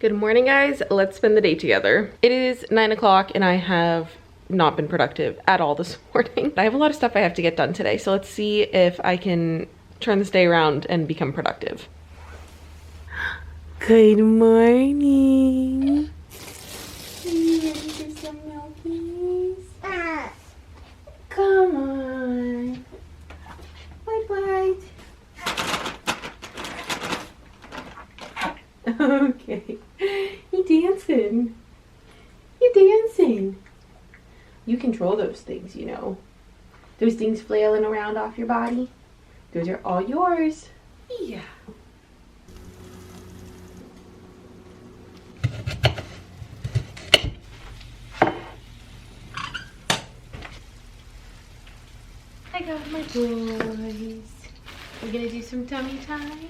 Good morning, guys. Let's spend the day together. It is 9 o'clock and I have not been productive at all this morning. I have a lot of stuff I have to get done today, so let's see if I can turn this day around and become productive. Good morning. You ready for some milkies? Come on. What? Okay. You dancing. You dancing. You control those things, you know. Those things flailing around off your body. Those are all yours. Yeah. I got my boys. We're gonna do some tummy time.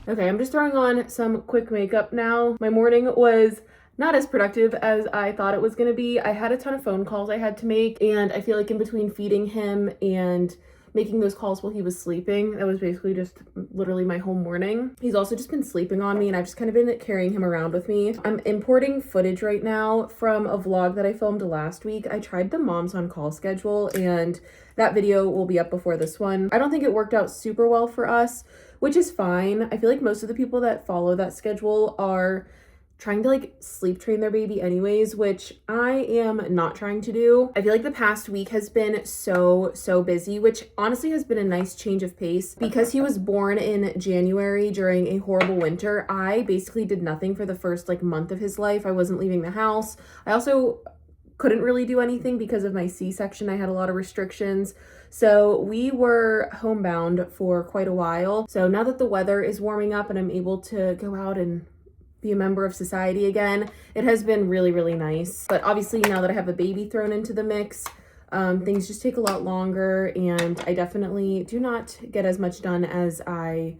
Okay, I'm just throwing on some quick makeup now. My morning was not as productive as I thought it was gonna be. I had a ton of phone calls I had to make, and I feel like in between feeding him and making those calls while he was sleeping, that was basically just literally my whole morning. He's also just been sleeping on me, and I've just kind of been carrying him around with me. I'm importing footage right now from a vlog that I filmed last week. I tried the Moms on Call schedule, and that video will be up before this one. I don't think it worked out super well for us, which is fine. I feel like most of the people that follow that schedule are trying to like sleep train their baby anyways, which I am not trying to do. I feel like the past week has been so busy, which honestly has been a nice change of pace. Because he was born in January during a horrible winter, I basically did nothing for the first like month of his life. I wasn't leaving the house. I also couldn't really do anything because of my C-section. I had a lot of restrictions. So we were homebound for quite a while. So now that the weather is warming up and I'm able to go out and be a member of society again, it has been really nice. But obviously now that I have a baby thrown into the mix, things just take a lot longer, and I definitely do not get as much done as I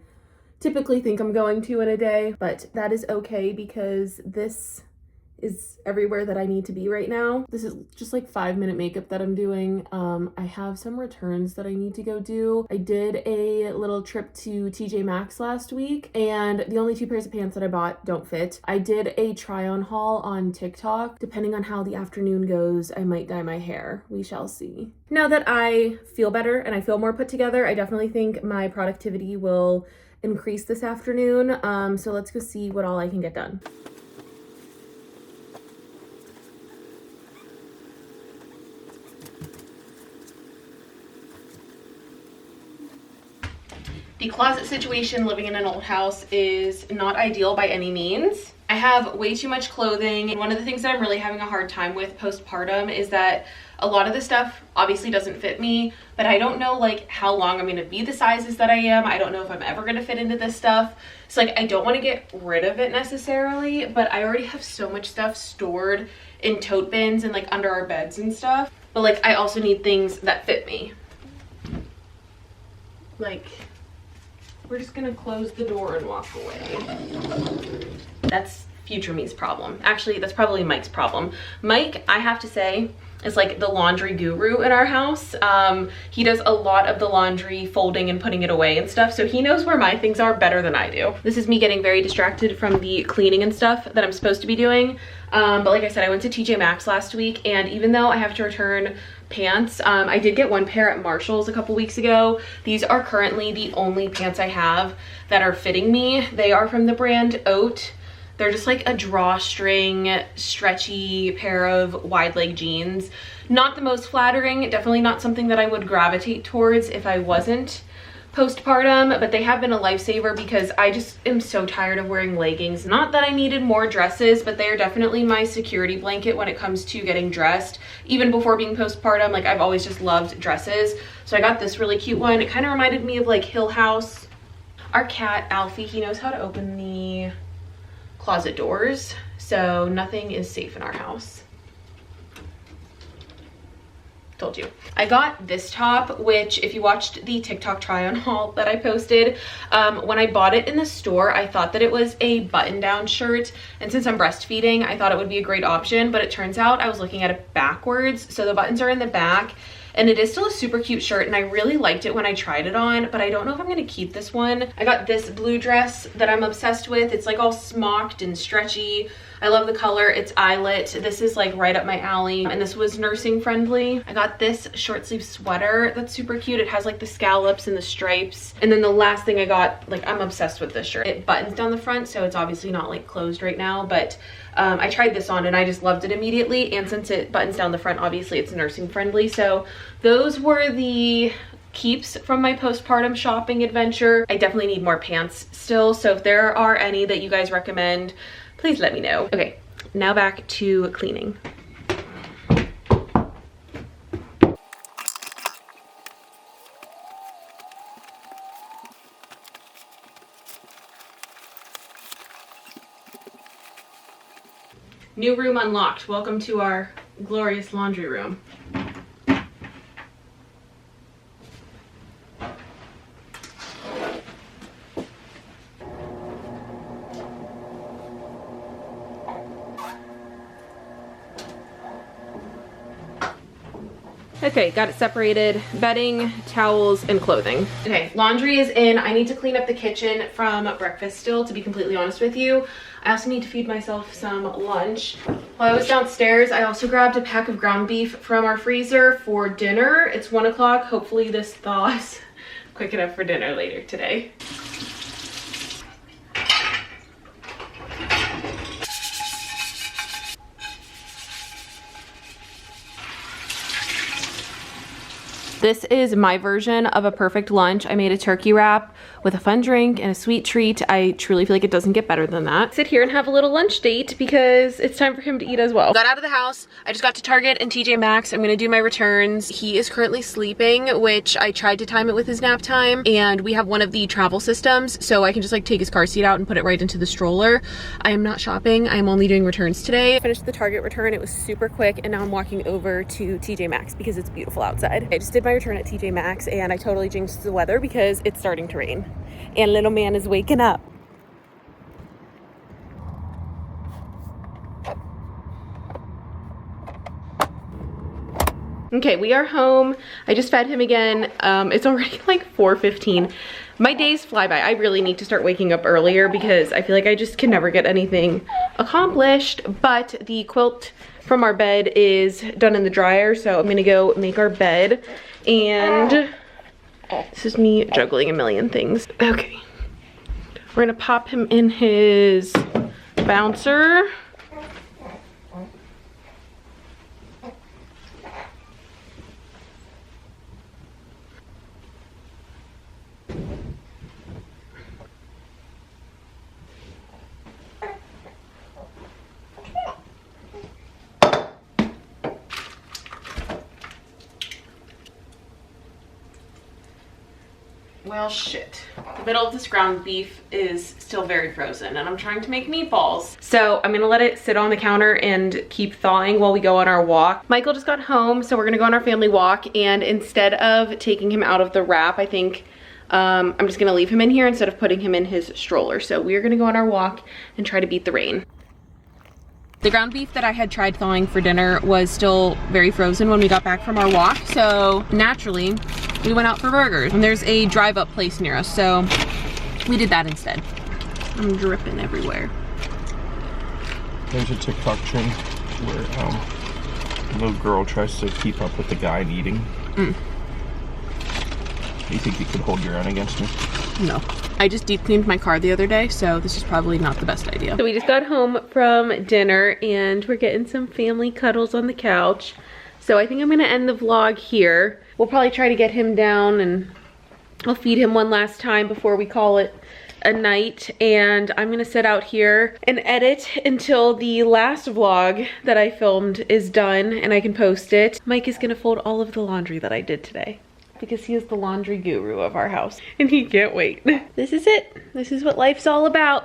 typically think I'm going to in a day. But that is okay because this is everywhere that I need to be right now. This is just like 5-minute makeup that I'm doing. I have some returns that I need to go do. I did a little trip to TJ Maxx last week, and the only 2 pairs of pants that I bought don't fit. I did a try on haul on TikTok. Depending on how the afternoon goes, I might dye my hair. We shall see. Now that I feel better and I feel more put together, I definitely think my productivity will increase this afternoon. So let's go see what all I can get done. The closet situation living in an old house is not ideal by any means. I have way too much clothing, and one of the things that I'm really having a hard time with postpartum is that a lot of the stuff obviously doesn't fit me, but I don't know like how long I'm gonna be the sizes that I am. I don't know if I'm ever gonna fit into this stuff. So like I don't want to get rid of it necessarily, but I already have so much stuff stored in tote bins and like under our beds and stuff. But like I also need things that fit me. Like, we're just gonna close the door and walk away. That's future me's problem. Actually, that's probably Mike's problem. Mike, I have to say, is like the laundry guru in our house. He does a lot of the laundry folding and putting it away and stuff, so he knows where my things are better than I do. This is me getting very distracted from the cleaning and stuff that I'm supposed to be doing. But like I said, I went to TJ Maxx last week, and even though I have to return pants, I did get one pair at Marshall's a couple weeks ago. These are currently the only pants I have that are fitting me. They are from the brand Oat. They're just like a drawstring, stretchy pair of wide leg jeans. Not the most flattering, definitely not something that I would gravitate towards if I wasn't postpartum, but they have been a lifesaver because I just am so tired of wearing leggings. Not that I needed more dresses, but they are definitely my security blanket when it comes to getting dressed. Even before being postpartum, like I've always just loved dresses. So I got this really cute one. It kind of reminded me of like Hill House. Our cat, Alfie, he knows how to open the closet doors, so nothing is safe in our house. Told you. I got this top, which if you watched the TikTok try on haul that I posted, when I bought it in the store, I thought that it was a button-down shirt, and since I'm breastfeeding, I thought it would be a great option, but it turns out I was looking at it backwards. So the buttons are in the back, and it is still a super cute shirt, and I really liked it when I tried it on, but I don't know if I'm gonna keep this one. I got this blue dress that I'm obsessed with. It's like all smocked and stretchy. I love the color. It's eyelet. This is like right up my alley, and this was nursing friendly. I got this short sleeve sweater that's super cute. It has like the scallops and the stripes. And then the last thing I got, like, I'm obsessed with this shirt. It buttons down the front, so it's obviously not like closed right now, but I tried this on and I just loved it immediately. And since it buttons down the front, obviously it's nursing friendly. So those were the keeps from my postpartum shopping adventure. I definitely need more pants still, so if there are any that you guys recommend, please let me know. Okay, now back to cleaning. New room unlocked. Welcome to our glorious laundry room. Okay, got it separated. Bedding, towels, and clothing. Okay, laundry is in. I need to clean up the kitchen from breakfast still, to be completely honest with you. I also need to feed myself some lunch. While I was downstairs, I also grabbed a pack of ground beef from our freezer for dinner. It's 1 o'clock. Hopefully this thaws quick enough for dinner later today. This is my version of a perfect lunch. I made a turkey wrap with a fun drink and a sweet treat. I truly feel like it doesn't get better than that. Sit here and have a little lunch date because it's time for him to eat as well. Got out of the house. I just got to Target and TJ Maxx. I'm gonna do my returns. He is currently sleeping, which I tried to time it with his nap time, and we have one of the travel systems, so I can just like take his car seat out and put it right into the stroller. I am not shopping. I'm only doing returns today. I finished the Target return. It was super quick, and now I'm walking over to TJ Maxx because it's beautiful outside. I just did my return at TJ Maxx, and I totally jinxed the weather because it's starting to rain. And little man is waking up. Okay, we are home. I just fed him again. It's already like 4:15. My days fly by. I really need to start waking up earlier because I feel like I just can never get anything accomplished. But the quilt from our bed is done in the dryer, so I'm gonna go make our bed. And this is me juggling a million things. Okay, we're gonna pop him in his bouncer. Well, shit. The middle of this ground beef is still very frozen, and I'm trying to make meatballs. So I'm gonna let it sit on the counter and keep thawing while we go on our walk. Michael just got home, so we're gonna go on our family walk, and instead of taking him out of the wrap, I think I'm just gonna leave him in here instead of putting him in his stroller. So we're gonna go on our walk and try to beat the rain. The ground beef that I had tried thawing for dinner was still very frozen when we got back from our walk, so naturally we went out for burgers. And there's a drive-up place near us, so we did that instead. I'm dripping everywhere. There's a TikTok trend where a little girl tries to keep up with the guy eating. Do you think you could hold your own against me? No. I just deep cleaned my car the other day, so this is probably not the best idea. So we just got home from dinner and we're getting some family cuddles on the couch. So I think I'm gonna end the vlog here. We'll probably try to get him down and I'll feed him one last time before we call it a night. And I'm gonna sit out here and edit until the last vlog that I filmed is done and I can post it. Mike is gonna fold all of the laundry that I did today, because he is the laundry guru of our house and he can't wait. This is it. This is what life's all about.